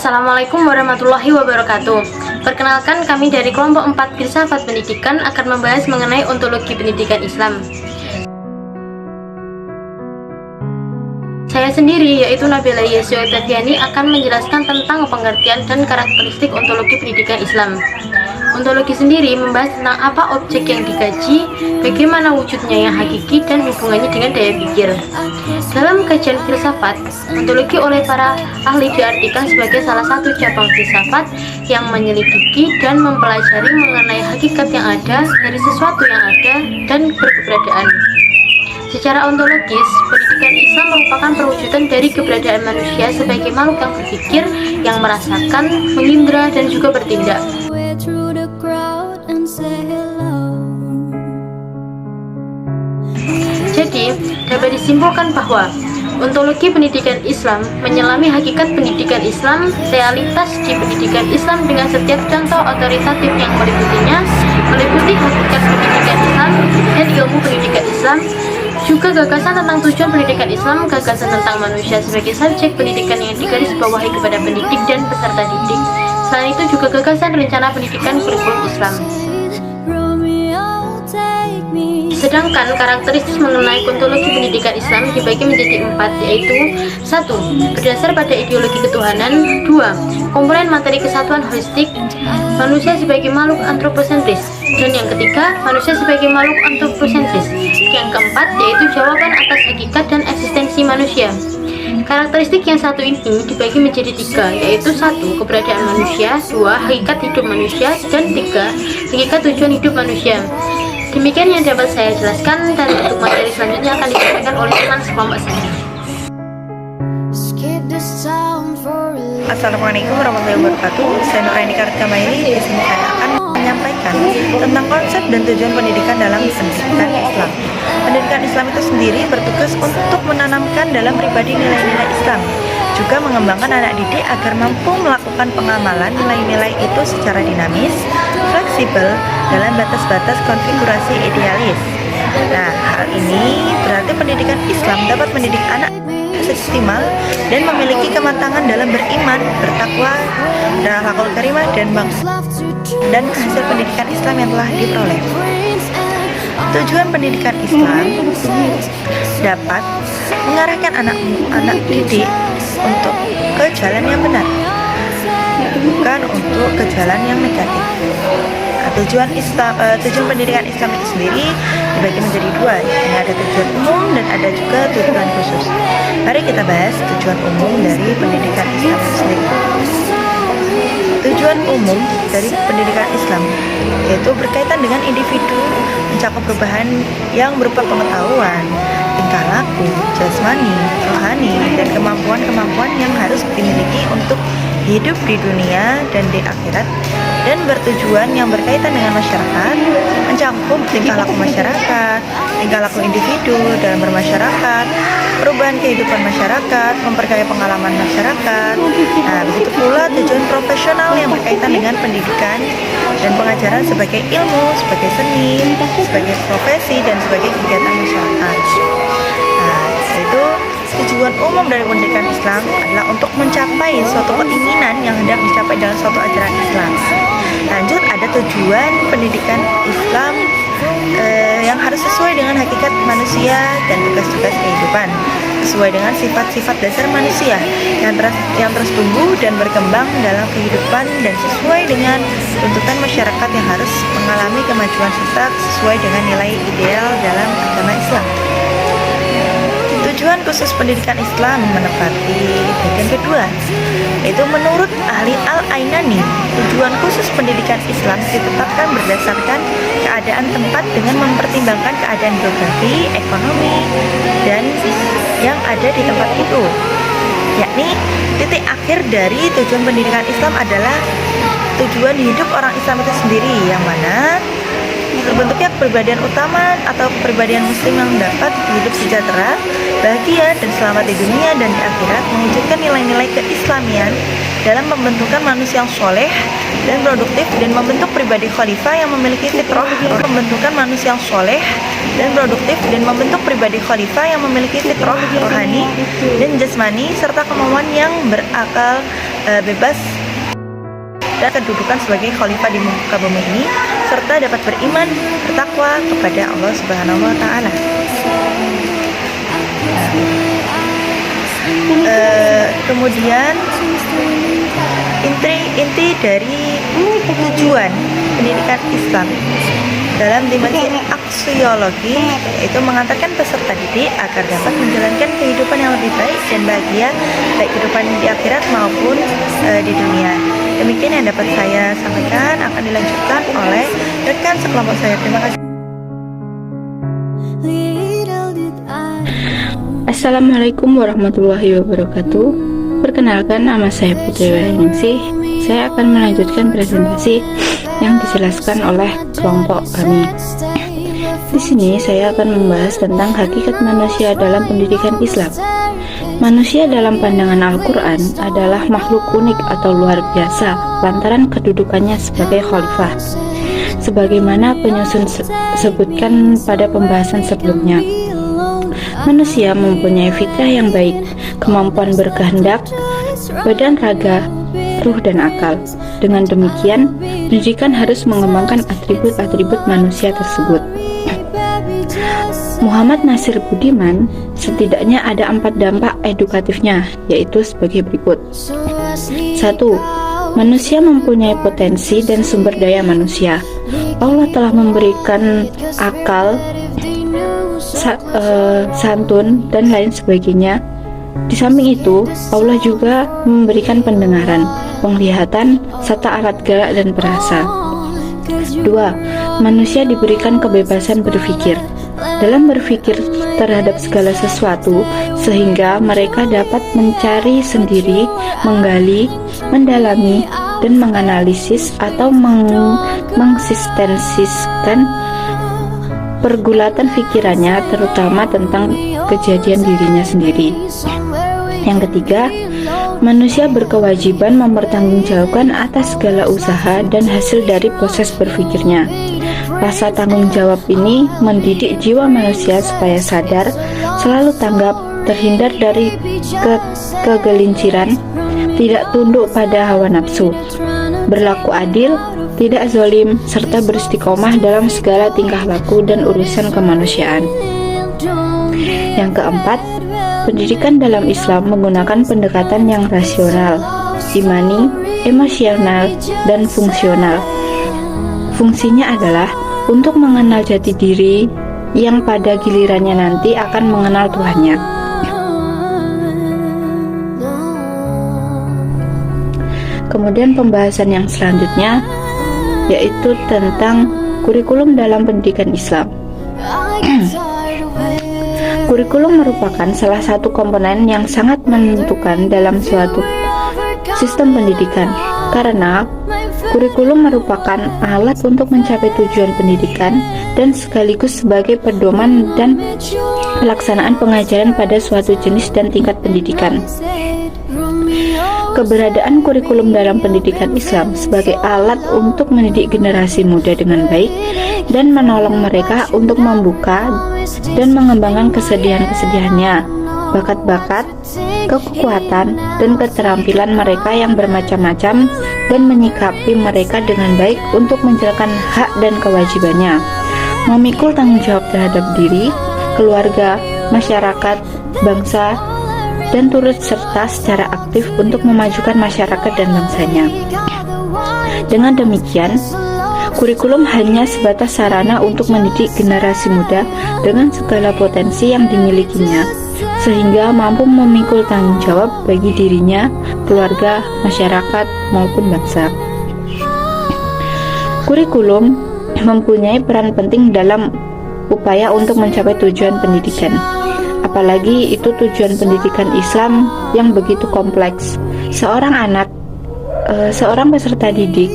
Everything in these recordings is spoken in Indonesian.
Assalamualaikum warahmatullahi wabarakatuh. Perkenalkan, kami dari kelompok 4 Filsafat Pendidikan akan membahas mengenai ontologi pendidikan Islam. Saya sendiri, yaitu Nabila Yesya Tafiani, akan menjelaskan tentang pengertian dan karakteristik ontologi pendidikan Islam. Ontologi sendiri membahas tentang apa objek yang dikaji, bagaimana wujudnya yang hakiki, dan hubungannya dengan daya pikir. Dalam kajian filsafat, ontologi oleh para ahli diartikan sebagai salah satu cabang filsafat yang menyelidiki dan mempelajari mengenai hakikat yang ada dari sesuatu yang ada dan berkeberadaan. Secara ontologis, pendidikan Islam merupakan perwujudan dari keberadaan manusia sebagai makhluk yang berpikir, yang merasakan, mengindra, dan juga bertindak. Jadi, dapat disimpulkan bahwa ontologi pendidikan Islam menyelami hakikat pendidikan Islam, realitas di pendidikan Islam dengan setiap contoh otoritatif yang meliputinya, meliputi hakikat pendidikan Islam dan ilmu pendidikan Islam, juga gagasan tentang tujuan pendidikan Islam, gagasan tentang manusia sebagai subjek pendidikan yang digarisbawahi kepada pendidik dan peserta didik. Selain itu juga gagasan rencana pendidikan kurikulum Islam. Sedangkan karakteristik mengenai ontologi pendidikan Islam dibagi menjadi 4, yaitu 1. Berdasar pada ideologi ketuhanan. 2. Komponen materi kesatuan holistik, manusia sebagai makhluk antroposentris. Dan yang ketiga, manusia sebagai makhluk antroposentris. Yang keempat, yaitu jawaban atas hakikat dan eksistensi manusia. Karakteristik yang satu ini dibagi menjadi 3, yaitu 1. Keberadaan manusia, 2. Hakikat hidup manusia, dan 3. Hakikat tujuan hidup manusia. Demikian yang dapat saya jelaskan, dan untuk materi selanjutnya akan disampaikan oleh teman sekelompok saya. Assalamualaikum warahmatullahi wabarakatuh. Saya Nuraini Kartamaili. Di sini saya akan menyampaikan tentang konsep dan tujuan pendidikan dalam pendidikan Islam. Pendidikan Islam itu sendiri bertugas untuk menanamkan dalam pribadi nilai-nilai Islam, juga mengembangkan anak didik agar mampu melakukan pengamalan nilai-nilai itu secara dinamis, fleksibel, dalam batas-batas konfigurasi idealis. Nah, hal ini berarti pendidikan Islam dapat mendidik anak optimal dan memiliki kematangan dalam beriman, bertakwa, dan akhlakul karimah dan hasil pendidikan Islam yang telah diperoleh. Tujuan pendidikan Islam dapat mengarahkan anak didik untuk ke jalan yang benar, bukan untuk ke jalan yang negatif. Tujuan pendidikan Islam itu sendiri dibagi menjadi 2. Ini ada tujuan umum dan ada juga tujuan khusus. Mari kita bahas tujuan umum dari pendidikan Islam itu sendiri. Tujuan umum dari pendidikan Islam yaitu berkaitan dengan individu, mencakup perubahan yang berupa pengetahuan, tingkah laku, jasmani, rohani, dan kemampuan-kemampuan yang harus dimiliki untuk hidup di dunia dan di akhirat, dan bertujuan yang berkaitan dengan masyarakat, mencakup tingkah laku masyarakat, tingkah laku individu dalam bermasyarakat, perubahan kehidupan masyarakat, memperkaya pengalaman masyarakat. Nah, begitu pula tujuan profesional yang berkaitan dengan pendidikan dan pengajaran sebagai ilmu, sebagai seni, sebagai profesi, dan sebagai kegiatan masyarakat. Nah, itu tujuan umum dari pendidikan Islam adalah untuk mencapai suatu keinginan yang hendak dicapai dalam suatu ajaran Islam. Lanjut, ada tujuan pendidikan Islam yang harus sesuai dengan hakikat manusia dan tugas-tugas kehidupan, sesuai dengan sifat-sifat dasar manusia yang terus tumbuh dan berkembang dalam kehidupan, dan sesuai dengan tuntutan masyarakat yang harus mengalami kemajuan serta sesuai dengan nilai ideal dalam agama Islam. Tujuan khusus pendidikan Islam menepati bagian kedua, yaitu menurut ahli Al-Ainani, tujuan khusus pendidikan Islam ditetapkan berdasarkan keadaan tempat dengan mempertimbangkan keadaan geografi, ekonomi, dan yang ada di tempat itu. Yakni titik akhir dari tujuan pendidikan Islam adalah tujuan hidup orang Islam itu sendiri, yang mana terbentuknya kepribadian utama atau kepribadian muslim yang dapat hidup sejahtera, bahagia, dan selamat di dunia dan di akhirat, mewujudkan nilai-nilai keislamian dalam pembentukan manusia yang soleh dan produktif dan membentuk pribadi khalifah yang memiliki fitrah rohani dan jasmani serta kemauan yang berakal bebas dan kedudukan sebagai khalifah di muka bumi ini serta dapat beriman bertakwa kepada Allah Subhanahu wa taala. Kemudian inti dari tujuan pendidikan Islam dalam dimensi aksiologi yaitu mengantarkan peserta didik agar dapat menjalankan kehidupan yang lebih baik dan bahagia, baik kehidupan di akhirat maupun di dunia. Demikian yang dapat saya sampaikan, akan dilanjutkan oleh rekan sekelompok saya. Terima kasih. Assalamualaikum warahmatullahi wabarakatuh. Perkenalkan, nama saya Putri Wahyuningsih. Saya akan melanjutkan presentasi yang dijelaskan oleh kelompok kami. Di sini saya akan membahas tentang hakikat manusia dalam pendidikan Islam. Manusia dalam pandangan Al-Quran adalah makhluk unik atau luar biasa lantaran kedudukannya sebagai khalifah. Sebagaimana penyusun sebutkan pada pembahasan sebelumnya, manusia mempunyai fitrah yang baik, kemampuan berkehendak, badan raga, ruh dan akal. Dengan demikian, pendidikan harus mengembangkan atribut-atribut manusia tersebut. Muhammad Nasir Budiman, setidaknya ada 4 dampak edukatifnya, yaitu sebagai berikut. 1. Manusia mempunyai potensi dan sumber daya manusia. Allah telah memberikan akal, santun, dan lain sebagainya. Di samping itu, Allah juga memberikan pendengaran, penglihatan, serta alat gerak dan perasa. 2. Manusia diberikan kebebasan berpikir. Dalam berpikir terhadap segala sesuatu, sehingga mereka dapat mencari sendiri, menggali, mendalami, dan menganalisis atau mensistensiskan pergulatan pikirannya, terutama tentang kejadian dirinya sendiri. Yang ketiga, manusia berkewajiban mempertanggungjawabkan atas segala usaha dan hasil dari proses berpikirnya. Rasa tanggung jawab ini mendidik jiwa manusia supaya sadar, selalu tanggap, terhindar dari kegelinciran, tidak tunduk pada hawa nafsu, berlaku adil, tidak zalim, serta beristiqomah dalam segala tingkah laku dan urusan kemanusiaan. Yang keempat, pendidikan dalam Islam menggunakan pendekatan yang rasional, imani, emosional, dan fungsional. Fungsinya adalah untuk mengenal jati diri yang pada gilirannya nanti akan mengenal Tuhannya. Kemudian pembahasan yang selanjutnya yaitu tentang kurikulum dalam pendidikan Islam. Kurikulum merupakan salah satu komponen yang sangat menentukan dalam suatu sistem pendidikan, karena kurikulum merupakan alat untuk mencapai tujuan pendidikan dan sekaligus sebagai pedoman dan pelaksanaan pengajaran pada suatu jenis dan tingkat pendidikan. Keberadaan kurikulum dalam pendidikan Islam sebagai alat untuk mendidik generasi muda dengan baik dan menolong mereka untuk membuka dan mengembangkan kesedihan-kesedihannya, bakat-bakat, kekuatan, dan keterampilan mereka yang bermacam-macam, dan menyikapi mereka dengan baik untuk menjalankan hak dan kewajibannya, memikul tanggung jawab terhadap diri, keluarga, masyarakat, bangsa, dan turut serta secara aktif untuk memajukan masyarakat dan bangsanya. Dengan demikian, kurikulum hanya sebatas sarana untuk mendidik generasi muda dengan segala potensi yang dimilikinya, sehingga mampu memikul tanggung jawab bagi dirinya, keluarga, masyarakat, maupun bangsa. Kurikulum mempunyai peran penting dalam upaya untuk mencapai tujuan pendidikan. Apalagi itu tujuan pendidikan Islam yang begitu kompleks. Seorang peserta didik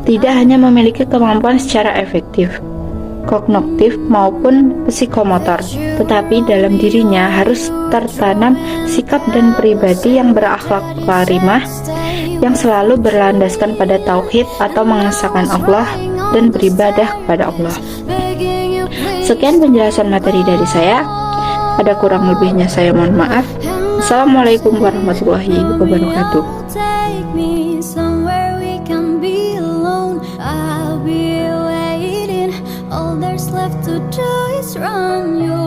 tidak hanya memiliki kemampuan secara efektif, kognitif maupun psikomotor, tetapi dalam dirinya harus tertanam sikap dan pribadi yang berakhlak karimah, yang selalu berlandaskan pada tauhid atau mengesahkan Allah dan beribadah kepada Allah. Sekian penjelasan materi dari saya. Ada kurang lebihnya saya mohon maaf. Assalamualaikum warahmatullahi wabarakatuh. Take me somewhere we can be alone. I'll be waiting. All there's left to do is run you